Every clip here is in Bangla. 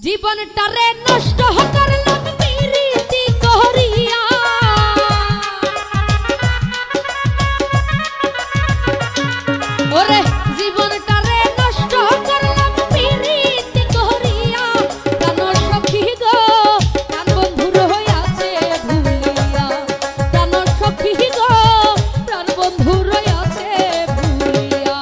জীবনটারে নষ্ট করলাম পিরিতি করিয়া, ওরে জীবনটারে নষ্ট করলাম পিরিতি করিয়া। প্রাণ সখী গো প্রাণ বন্ধুর হইয়াছে ভুলিয়া, প্রাণ সখী গো প্রাণ বন্ধুর হইয়াছে ভুলিয়া।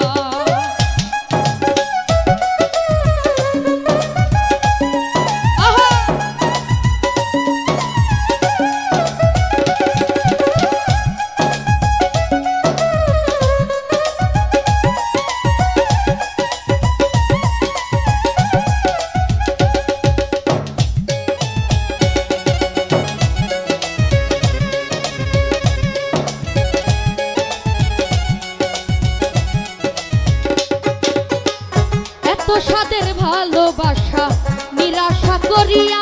এত সাদের ভালোবাসা নিরাশা করিয়া